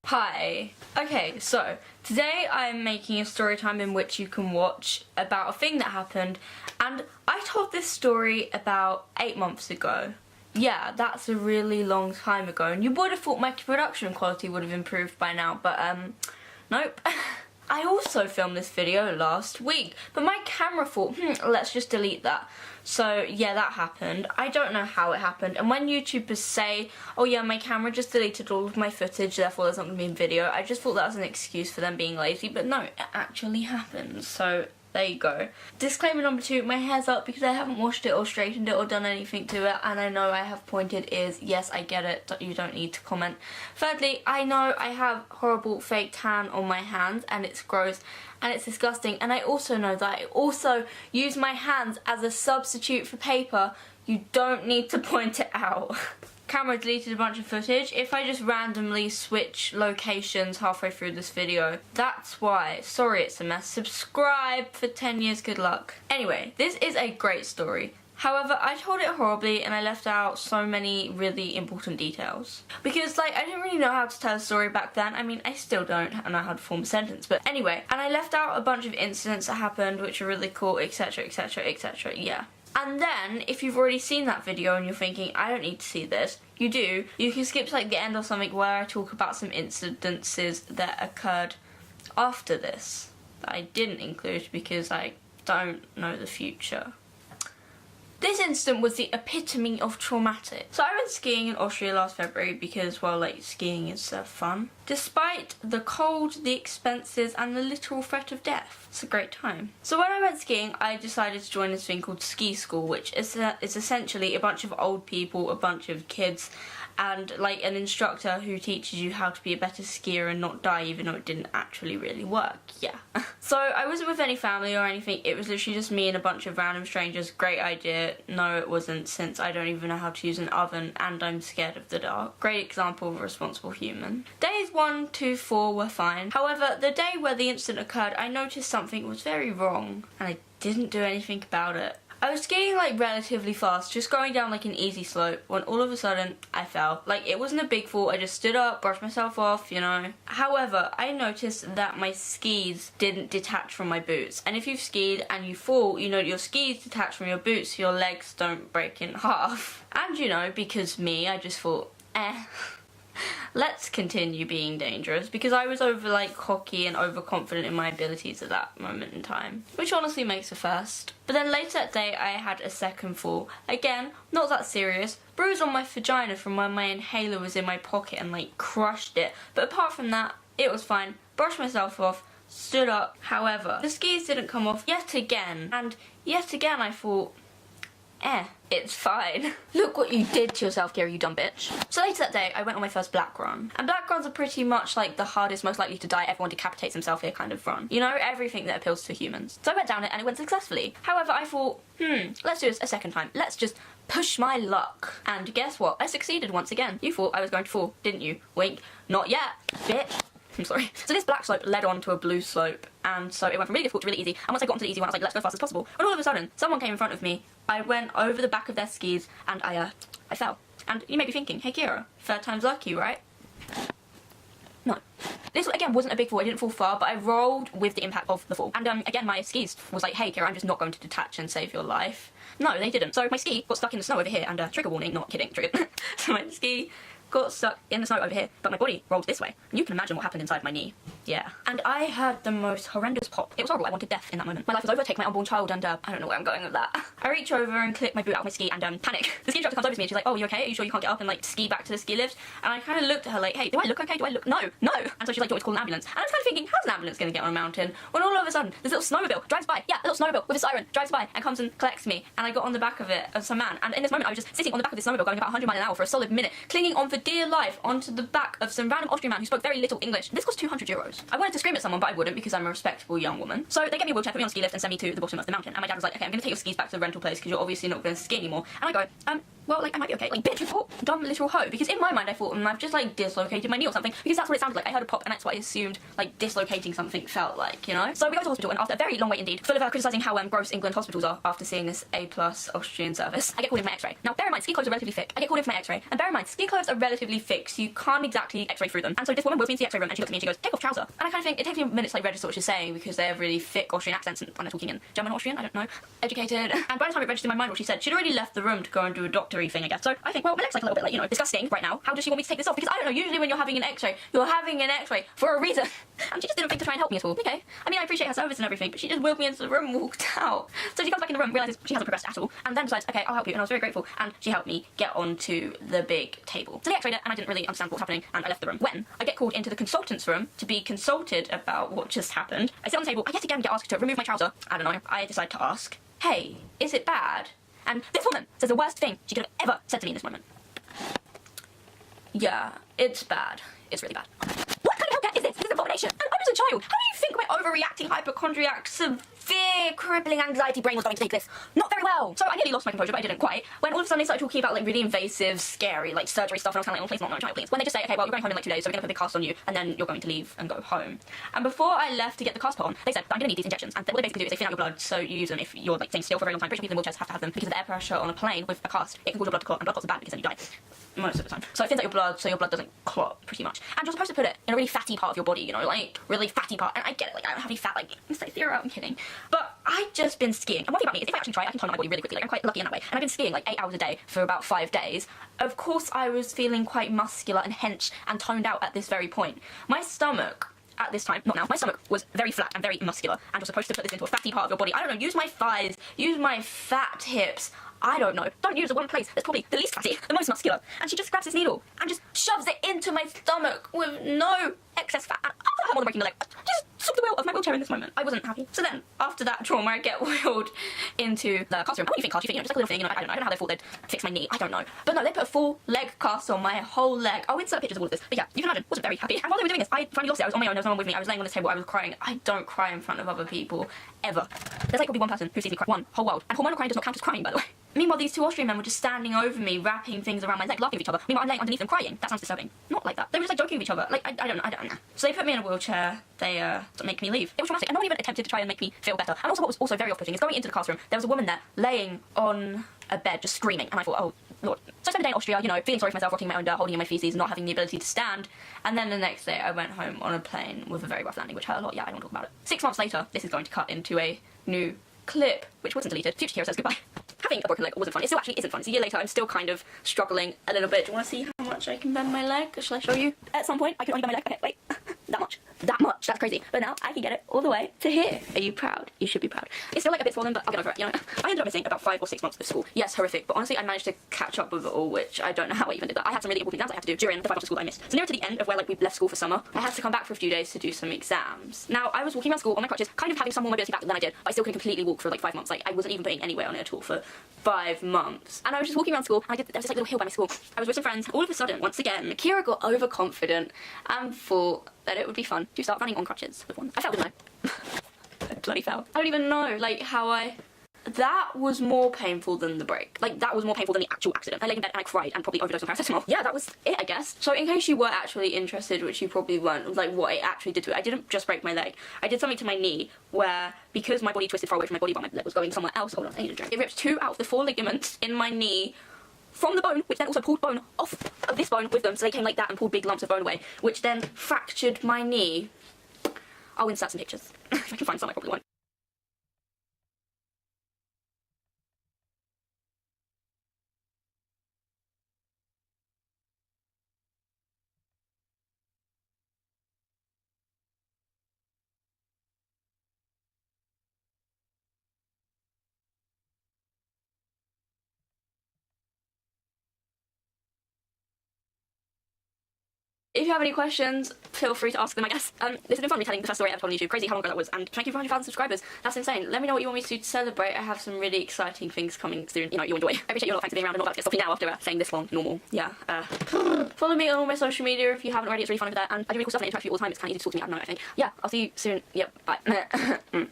Hi. Okay, so today I'm making a story time in which you can watch about a thing that happened, and I told this story about 8 months ago. Yeah, that's a really long time ago, and you would have thought my production quality would have improved by now, but nope. I also filmed this video last week, but my camera thought, let's just delete that. So yeah, that happened. I don't know how it happened, and when YouTubers say, oh yeah, my camera just deleted all of my footage, therefore there's not going to be a video, I just thought that was an excuse for them being lazy, but no, it actually happened, so there you go. Disclaimer number 2, my hair's up because I haven't washed it or straightened it or done anything to it, and I know I have pointed ears. Yes, I get it, you don't need to comment. Thirdly, I know I have horrible fake tan on my hands and it's gross and it's disgusting, and I also know that I also use my hands as a substitute for paper. You don't need to point it out. Camera deleted a bunch of footage. If I just randomly switch locations halfway through this video, that's why. Sorry it's a mess. Subscribe for 10 years, good luck. Anyway, this is a great story. However, I told it horribly and I left out so many really important details. Because, I didn't really know how to tell a story back then. I mean, I still don't know how to form a sentence, but anyway. And I left out a bunch of incidents that happened which are really cool, etc, etc, etc, yeah. And then, if you've already seen that video and you're thinking, I don't need to see this, you do. You can skip to the end or something where I talk about some incidences that occurred after this that I didn't include because I don't know the future. This incident was the epitome of traumatic. So I went skiing in Austria last February because, well, skiing is fun. Despite the cold, the expenses, and the literal threat of death. It's a great time. So when I went skiing, I decided to join this thing called ski school, which is essentially a bunch of old people, a bunch of kids, and an instructor who teaches you how to be a better skier and not die, even though it didn't actually really work. Yeah. So I wasn't with any family or anything. It was literally just me and a bunch of random strangers. Great idea. No, it wasn't, since I don't even know how to use an oven and I'm scared of the dark. Great example of a responsible human. Days 1, 2, 4 were fine. However, the day where the incident occurred, I noticed something was very wrong and I didn't do anything about it. I was skiing relatively fast, just going down an easy slope, when all of a sudden I fell. It wasn't a big fall, I just stood up, brushed myself off, you know. However, I noticed that my skis didn't detach from my boots. And if you've skied and you fall, you know your skis detach from your boots so your legs don't break in half. And you know, because me, I just thought, let's continue being dangerous, because I was over cocky and overconfident in my abilities at that moment in time, which honestly makes a first. But then later that day I had a second fall. Again, not that serious, bruise on my vagina from when my inhaler was in my pocket and crushed it, but apart from that it was fine. Brushed myself off, stood up. However, the skis didn't come off yet again, and yet again I thought, it's fine. Look what you did to yourself, Kiera, you dumb bitch. So later that day, I went on my first black run. And black runs are pretty much the hardest, most likely to die, everyone decapitates himself here kind of run. You know, everything that appeals to humans. So I went down it and it went successfully. However, I thought, let's do this a second time. Let's just push my luck. And guess what? I succeeded once again. You thought I was going to fall, didn't you? Wink. Not yet, bitch. I'm sorry. So this black slope led on to a blue slope, and so it went from really difficult to really easy, and once I got onto the easy one I was let's go as fast as possible, and all of a sudden someone came in front of me. I went over the back of their skis and I fell. And you may be thinking, hey Kiera, third time's lucky, right? No. This again wasn't a big fall, I didn't fall far, but I rolled with the impact of the fall. And again my skis was hey Kiera, I'm just not going to detach and save your life. No, they didn't. So my ski got stuck in the snow over here, and trigger warning, not kidding, triggered. So my ski got stuck in the snow over here, but my body rolled this way. And you can imagine what happened inside my knee. Yeah. And I heard the most horrendous pop. It was horrible. I wanted death in that moment. My life was over. Take my unborn child, and I don't know where I'm going with that. I reach over and clip my boot out of my ski and panic. The ski instructor comes over to me and she's like, oh, you okay? Are you sure you can't get up and ski back to the ski lift? And I kind of looked at her hey, do I look okay? Do I look? No. And so she's like, do you want me to call an ambulance? And I was kind of thinking, how's an ambulance going to get on a mountain? When all of a sudden, this little snowmobile drives by. Yeah, a little snowmobile with a siren drives by and comes and collects me. And I got on the back of it as some man. And in this moment, I was just sitting on the back of this snowmobile going about 100 miles an hour for a solid minute, clinging on for dear life onto the back of some random Austrian man who spoke very little English. This cost €200. I wanted to scream at someone, but I wouldn't because I'm a respectable young woman. So they get me a wheelchair, put me on a ski lift and send me to the bottom of the mountain. And my dad was like, okay, I'm going to take your skis back to the rental place because you're obviously not going to ski anymore. And I go, well, I might be okay. Bitch, you thought, dumb little hoe. Because in my mind, I thought, I've just, dislocated my knee or something. Because that's what it sounded like. I heard a pop, and that's what I assumed, dislocating something felt like, you know? So we go to hospital, and after a very long wait indeed, full of criticising how gross England hospitals are after seeing this A+ Austrian service, I get called in for my x-ray. Now, bear in mind, ski clothes are relatively thick. I get called in for my x-ray. And bear in mind, ski clothes are relatively relatively thick, so you can't exactly x-ray through them. And so this woman wheels me into the x-ray room and she looks at me and she goes, take off trouser. And I kind of think, it takes me a minute to like register what she's saying because they have really thick Austrian accents and I'm talking in German Austrian, I don't know, educated. And by the time it registered in my mind what she said, she'd already left the room to go and do a doctor-y thing, I guess. So I think, well, my leg's like a little bit like, you know, disgusting right now. How does she want me to take this off? Because I don't know, usually when you're having an x-ray, you're having an x-ray for a reason. And she just didn't think to try and help me at all. Okay. I mean, I appreciate her service and everything, but she just wheeled me into the room and walked out. So she comes back in the room, realises she hasn't progressed at all, and then decides, okay, I'll help you. And I was very grateful. And she helped me get onto the big table. So they x-rayed it, and I didn't really understand what was happening, and I left the room. When I get called into the consultant's room to be consulted about what just happened, I sit on the table, I yet again get asked to remove my trouser. I don't know. I decide to ask, hey, is it bad? And this woman says the worst thing she could have ever said to me in this moment. Yeah, it's bad. It's really bad. What kind of healthcare is this? This is an abomination. And I was a child. How do you think my overreacting, hypochondriac, severe, crippling anxiety brain was going to take this? Not very well. So I nearly lost my composure, but I didn't quite. When all of a sudden they started talking about like really invasive, scary, like surgery stuff, and I was kind of like, oh, please not, no, child, please. When they just say, okay, well, you're going home in like 2 days, so we're going to put a big cast on you, and then you're going to leave and go home. And before I left to get the cast put on, they said, I'm going to need these injections. And what they basically do is they thin out your blood, so you use them if you're like staying still for a very long time. Pretty sure people in wheelchairs have to have them because of the air pressure on a plane with a cast. It can cause your blood to clot, and blood clots are bad because then you die. Most of the time. So it thins out your blood so your blood doesn't clot, pretty much. And you're supposed to put it in a really fatty part of your body, you know, like, really fatty part. And I get it, like, I don't have any fat, like, it's like zero, I'm kidding. But I've just been skiing. And one thing about me is if I actually try, I can tone out my body really quickly. Like, I'm quite lucky in that way. And I've been skiing, like, 8 hours a day for about 5 days. Of course, I was feeling quite muscular and hench and toned out at this very point. My stomach, at this time, not now, my stomach was very flat and very muscular. And you're supposed to put this into a fatty part of your body. I don't know, use my thighs, use my fat hips. I don't know. Don't use the one place that's probably the least fatty, the most muscular. And she just grabs this needle and just shoves it into my stomach with no excess fat. And after her more than breaking the leg, I just took the wheel of my wheelchair in this moment. I wasn't happy. So then, after that trauma, I get wheeled into the cast room. And what do you think cast? You think, you know, just like a little thing, you know, I don't know. I don't know how they thought they'd fix my knee. I don't know. But no, they put a full leg cast on my whole leg. I'll insert pictures of all of this. But yeah, you can imagine, wasn't very happy. And while they were doing this, I finally lost it. I was on my own, there was no one with me. I was laying on this table, I was crying. I don't cry in front of other people, ever. There's like probably one person who sees me cry. One whole world. And hormonal crying does not count as crying, by the way. Meanwhile, these 2 Austrian men were just standing over me, wrapping things around my leg, laughing at each other. Meanwhile, I'm laying underneath them crying. That sounds disturbing. Not like that. They were just like joking with each other. Like, I don't know. So they put me in a wheelchair. They make me leave. It was traumatic, and no one even attempted to try and make me feel better. And also what was also very off-putting is going into the classroom, there was a woman there laying on a bed just screaming, and I thought, oh Lord. So I spent a day in Austria, you know, feeling sorry for myself, rotting my own dirt, holding in my feces, not having the ability to stand. And then the next day I went home on a plane with a very rough landing, which hurt a lot. Yeah, I don't want to talk about it. 6 months later, this is going to cut into a new clip, which wasn't deleted. Future Kiera says goodbye. Having a broken leg wasn't fun. It still actually isn't fun. It's a year later, I'm still kind of struggling a little bit. Do you want to see how much I can bend my leg? Shall I show you? At some point, I can only bend my leg. Okay, wait. That much. That much. That's crazy. But now I can get it all the way to here. Are you proud? You should be proud. It's still like a bit swollen, but I'll get over it, you know. I ended up missing about 5 or 6 months of school. Yes, horrific, but honestly I managed to catch up with it all, which I don't know how I even did that. I had some really important exams I had to do during the 5 months of school that I missed. So near to the end of where like we left school for summer, I had to come back for a few days to do some exams. Now, I was walking around school on my crutches, kind of having some more mobility back than I did, but I still couldn't completely walk for like 5 months. Like, I wasn't even putting any weight on it at all for 5 months. And I was just walking around school, and there was this like little hill by my school. I was with some friends. All of a sudden, once again, Kiera got overconfident and thought that it would be fun to start running on crutches with one. I fell, didn't I? I bloody fell. I don't even know, like, how I... That was more painful than the break. Like, that was more painful than the actual accident. I lay in bed and I cried and probably overdosed on paracetamol. Yeah, that was it, I guess. So in case you were actually interested, which you probably weren't, like what it actually did to it, I didn't just break my leg. I did something to my knee where, because my body twisted far away from my body while my leg was going somewhere else, hold on, I need a drink. It ripped 2 out of the 4 ligaments in my knee from the bone, which then also pulled bone off of this bone with them, so they came like that and pulled big lumps of bone away, which then fractured my knee. I'll insert some pictures. If I can find some, I probably won't. If you have any questions, feel free to ask them, I guess. This has been fun retelling the first story I ever told on YouTube. Crazy how long ago that was. And thank you for 100,000 subscribers. That's insane. Let me know what you want me to celebrate. I have some really exciting things coming soon. You know, you'll enjoy. I appreciate you a lot. Thanks for being around. I'm not about to get stopping now after saying this long, normal. Yeah. Follow me on all my social media if you haven't already. It's really fun over there. And I do really cool stuff and I interact with you all the time. It's kind of easy to talk to me. I don't know, I think. Yeah, I'll see you soon. Yep, bye.